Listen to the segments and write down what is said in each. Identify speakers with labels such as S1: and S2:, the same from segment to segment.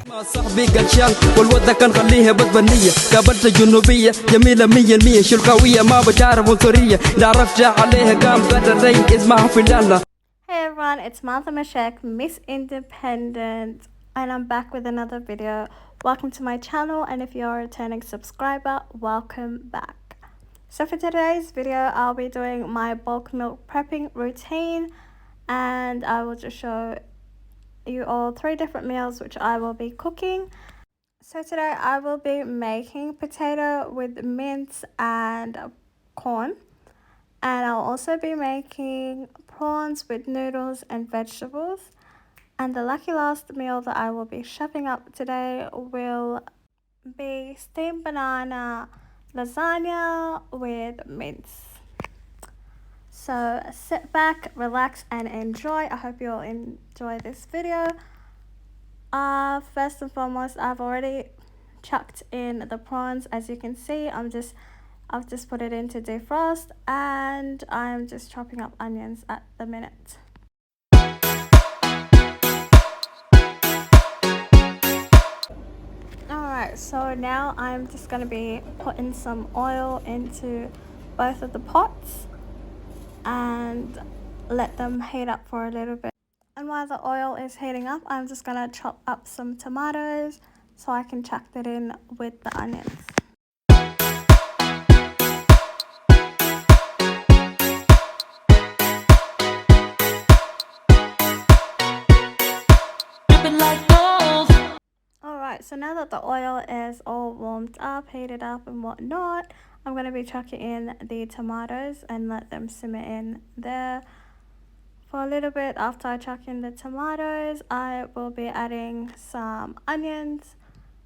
S1: صاحبي قلشان والوضع كان خليها بدبنية قابلت جنوبية جميلة 100% شرقاوية ما بتعرف عنصرية لا رفجع عليها قام قدري اسمها في لالا.
S2: Hey everyone, it's Martha Mashek, Miss Independent, and I'm back with another video. Welcome to my channel, and if you're a returning subscriber, welcome back. So for today's video, I'll be doing my bulk milk prepping routine, and I will just show you all 3 different meals which I will be cooking. So today I will be making potato with mince and corn, and I'll also be making prawns with noodles and vegetables. And the lucky last meal that I will be chopping up today will be steamed banana lasagna with mince. So sit back, relax and enjoy. I hope you all enjoy this video. First and foremost, I've already chucked in the prawns. As you can see, I've just put it into defrost, and I'm just chopping up onions at the minute. Alright, so now I'm just going to be putting some oil into both of the pots and let them heat up for a little bit. And while the oil is heating up, I'm just going to chop up some tomatoes so I can chuck that in with the onions. Alright, so now that the oil is all warmed up, heated up and whatnot, I'm going to be chucking in the tomatoes and let them simmer in there for a little bit. After I chuck in the tomatoes, I will be adding some onions,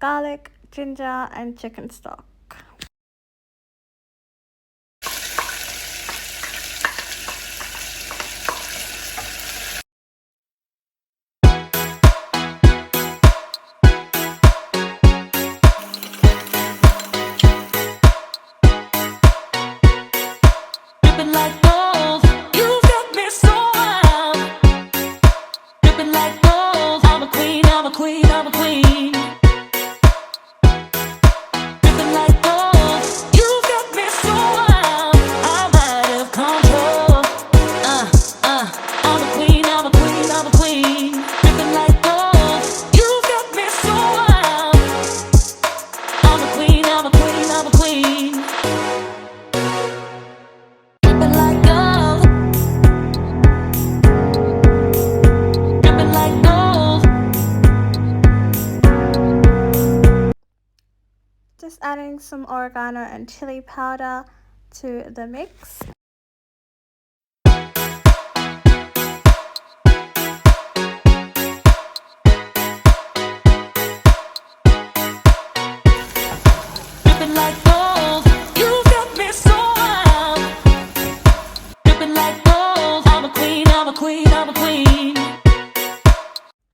S2: garlic, ginger and chicken stock. Just adding some oregano and chili powder to the mix.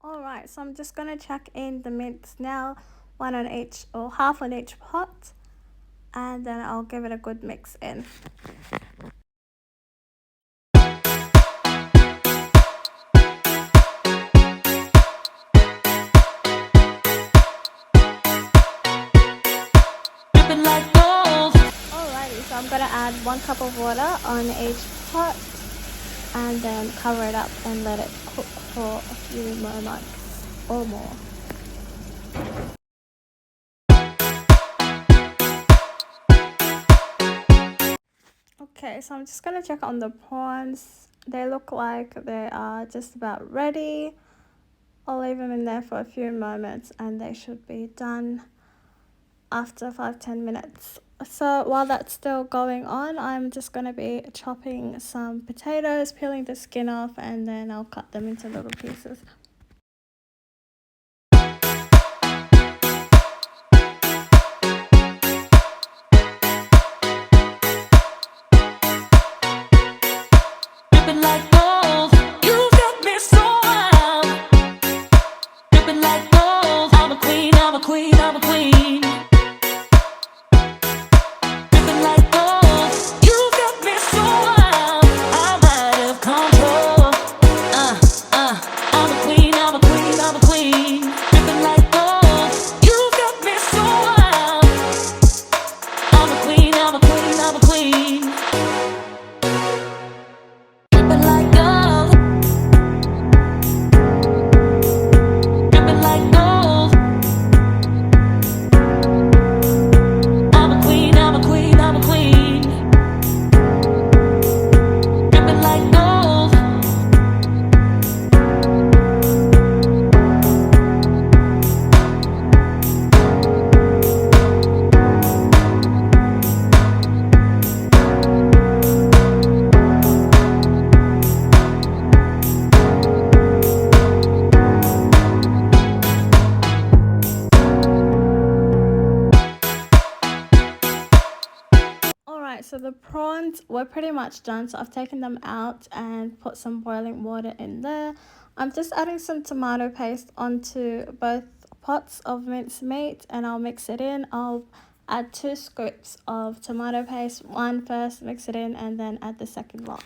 S2: Alright, so I'm just going to chuck in the mince now. One on each, or half on each pot, and then I'll give it a good mix in. Alrighty, so I'm gonna add 1 cup of water on each pot and then cover it up and let it cook for a few moments or more. Okay, so I'm just going to check on the prawns. They look like they are just about ready. I'll leave them in there for a few moments and they should be done after 5-10 minutes. So while that's still going on, I'm just going to be chopping some potatoes, peeling the skin off, and then I'll cut them into little pieces.
S3: I'm a queen.
S2: prawns were pretty much done, so I've taken them out and put some boiling water in there. I'm just adding some tomato paste onto both pots of minced meat and I'll mix it in. I'll add 2 scoops of tomato paste, one first, mix it in, and then add the second lot.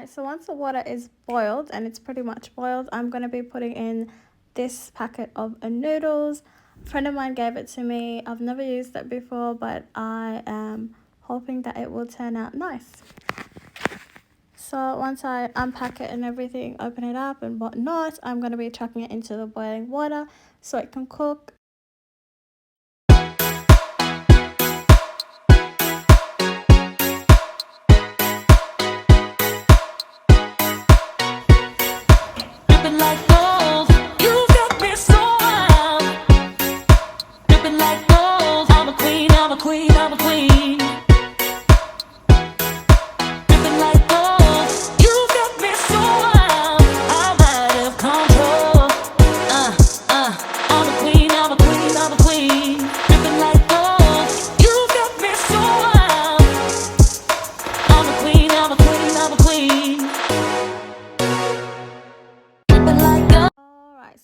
S2: So once the water is boiled, and it's pretty much boiled, I'm going to be putting in this packet of noodles. A friend of mine gave it to me. I've never used it before, but I am hoping that it will turn out nice. So once I unpack it and everything, open it up and whatnot, I'm going to be chucking it into the boiling water so it can cook.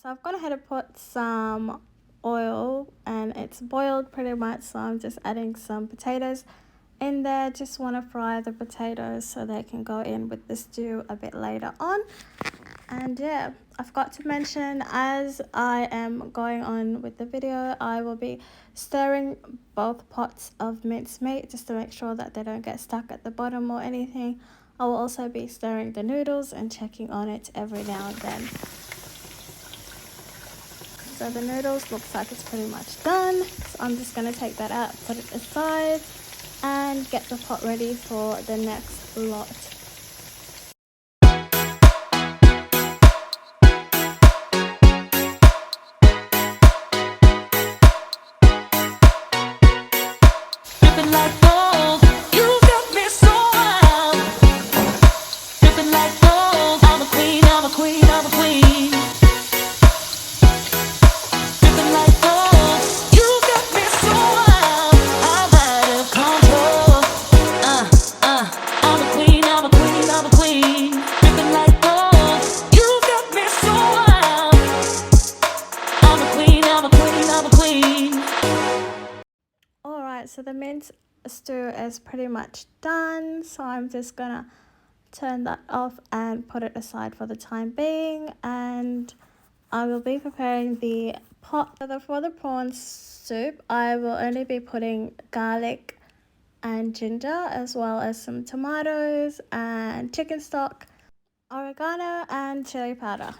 S2: So I've gone ahead and put some oil and it's boiled pretty much, so I'm just adding some potatoes in there. Just want to fry the potatoes so they can go in with the stew a bit later on. And yeah, I forgot to mention, as I am going on with the video, I will be stirring both pots of minced meat just to make sure that they don't get stuck at the bottom or anything. I will also be stirring the noodles and checking on it every now and then. So the noodles looks like it's pretty much done. So I'm just going to take that out, put it aside, and get the pot ready for the next lot. So the mince stew is pretty much done, so I'm just gonna turn that off and put it aside for the time being, and I will be preparing the pot. For the prawn soup, I will only be putting garlic and ginger, as well as some tomatoes and chicken stock, oregano and chili powder.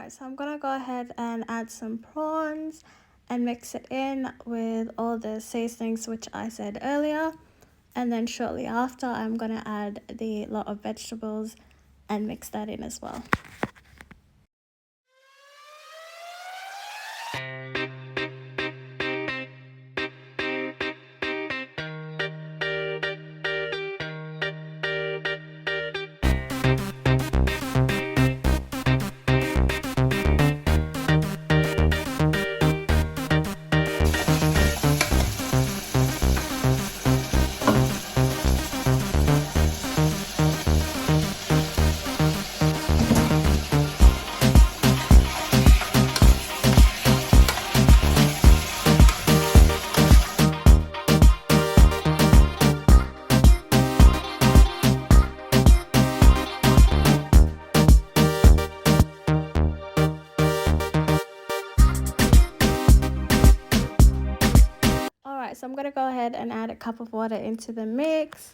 S2: So I'm gonna go ahead and add some prawns and mix it in with all the seasonings which I said earlier, and then shortly after I'm gonna add the lot of vegetables and mix that in as well. so I'm going to go ahead and add a cup of water into the mix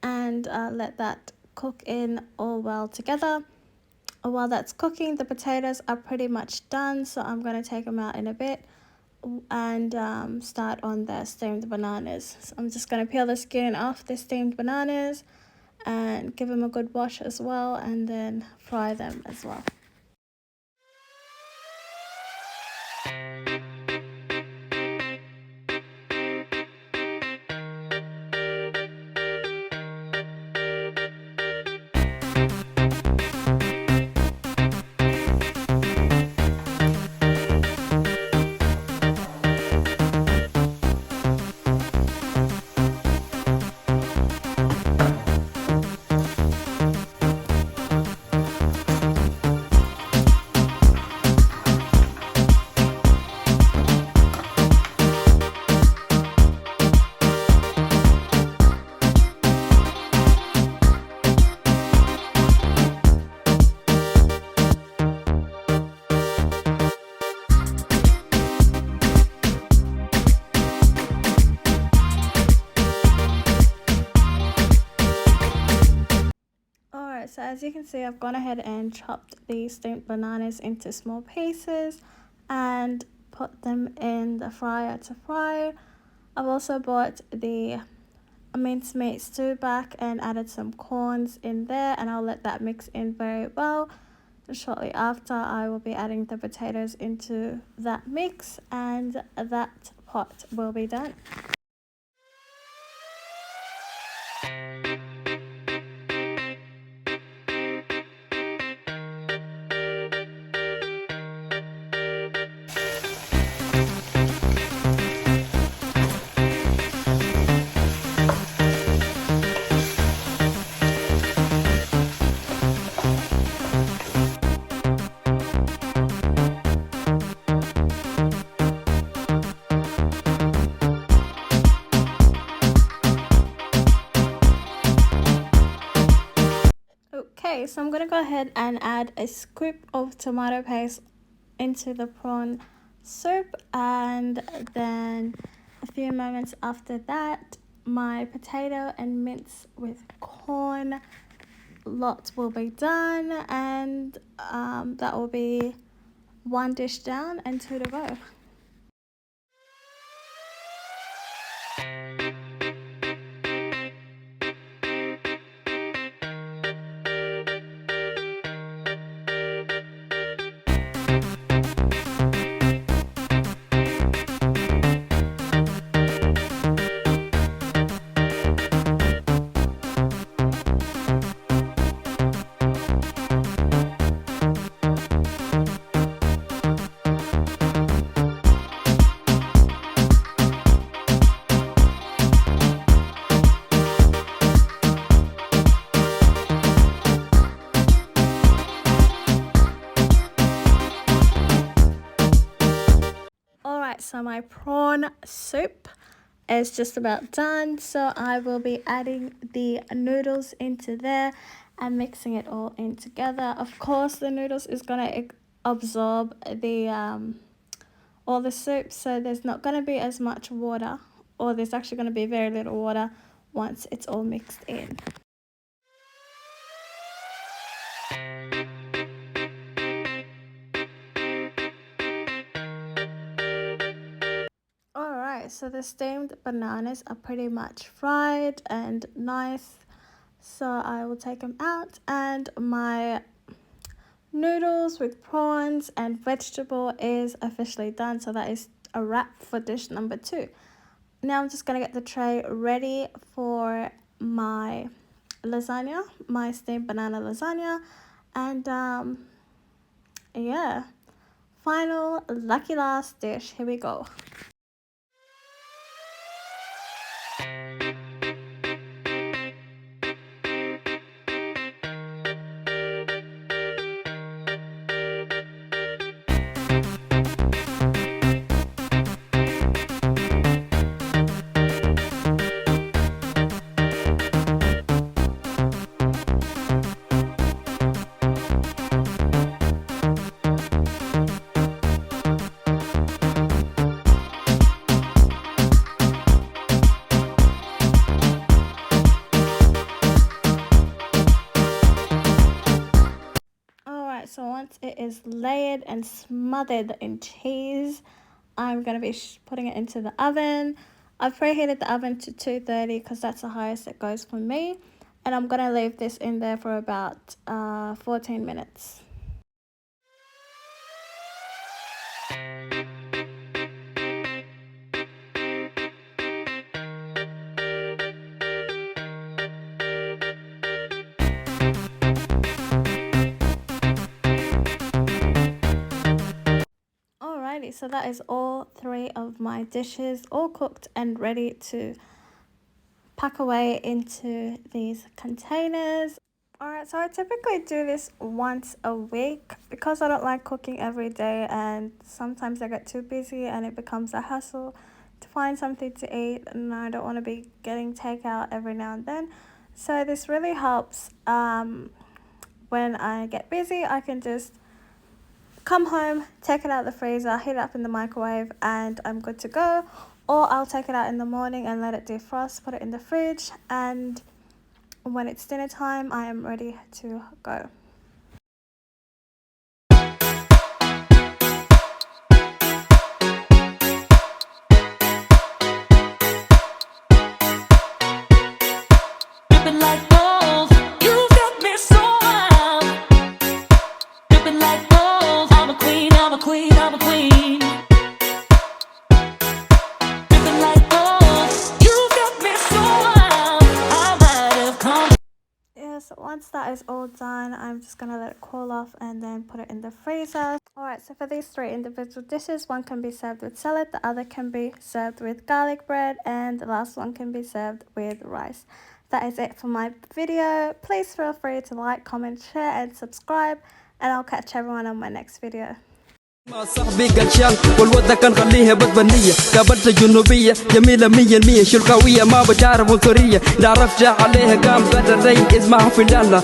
S2: and let that cook in all well together. While that's cooking, the potatoes are pretty much done, so I'm going to take them out in a bit and start on the steamed bananas. So I'm just going to peel the skin off the steamed bananas and give them a good wash as well, and then fry them as well. So as you can see, I've gone ahead and chopped these steamed bananas into small pieces and put them in the fryer to fry. I've also bought the mincemeat stew back and added some corns in there, and I'll let that mix in very well. Shortly after, I will be adding the potatoes into that mix, and that pot will be done. Okay, so I'm going to go ahead and add a scoop of tomato paste into the prawn soup, and then a few moments after that, my potato and mince with corn lot will be done, and that will be one dish down and two to go. So my prawn soup is just about done, so I will be adding the noodles into there and mixing it all in together. Of course, the noodles is going to absorb the all the soup, so there's not going to be as much water, or there's actually going to be very little water once it's all mixed in. So the steamed bananas are pretty much fried and nice, so I will take them out, and my noodles with prawns and vegetable is officially done, so that is a wrap for dish number 2. Now I'm just going to get the tray ready for my lasagna, my steamed banana lasagna, and yeah, final lucky last dish. Here we go. so once it is layered and smothered in cheese, I'm going to be putting it into the oven. I've preheated the oven to 230 because that's the highest it goes for me. And I'm going to leave this in there for about 14 minutes. Alrighty, so that is all 3 of my dishes all cooked and ready to pack away into these containers. Alright, so I typically do this once a week because I don't like cooking every day, and sometimes I get too busy and it becomes a hassle to find something to eat, and I don't want to be getting takeout every now and then. So this really helps. When I get busy, I can just come home, take it out of the freezer, heat it up in the microwave, and I'm good to go. Or I'll take it out in the morning and let it defrost, put it in the fridge, and when it's dinner time, I am ready to go. So once that is all done, I'm just gonna let it cool off and then put it in the freezer. Alright, so for these 3 individual dishes, one can be served with salad, the other can be served with garlic bread, and the last one can be served with rice. That is it for my video. Please feel free to like, comment, share, and subscribe, and I'll catch everyone on my next video.
S1: مع صاحبي قلشان والوضع كان خليها بطبنية قابلت جنوبية جميلة 100% شو القوية ما بتعرف عنصرية لا عرفت جا عليها قام قدر اسمها فنانة